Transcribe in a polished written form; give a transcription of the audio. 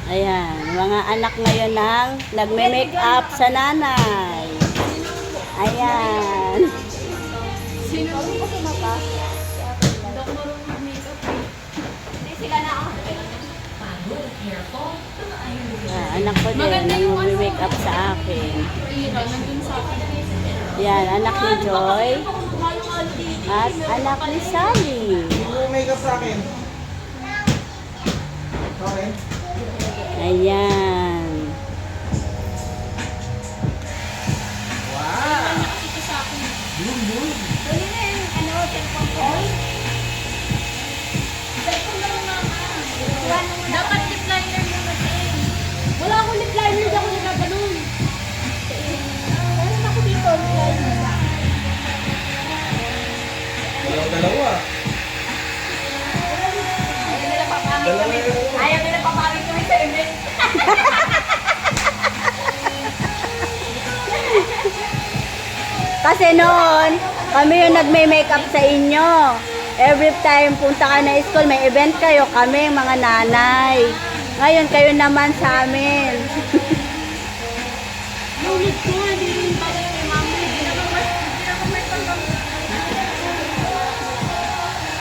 Ayan, mga anak ngayon ng nagme-make up sa nanay. Ayan. Sino po sa mata? Hindi ako marunong mag-makeup eh. Hindi sila na ako. Anak ko din, nagme-make up sa akin. Ira, nandun sa akin. Yan, anak ni Joy. At anak ni Sally. Yung makeup sa akin. Okay. Ayan. Wow! Ito sa akin. Boom, boom. Dali na yung cellphone ko. Cellphone lang mama. Dapat lip liner mo kasi. Wala akong lip liner, hindi ako nagaganon. Meron ako dito, lip liner. Dalawa. Ayaw nila papamit kami sa event. Kasi noon, kami yung nagme-makeup sa inyo. Every time punta ka na school, may event kayo, kami mga nanay. Ngayon, kayo naman sa amin.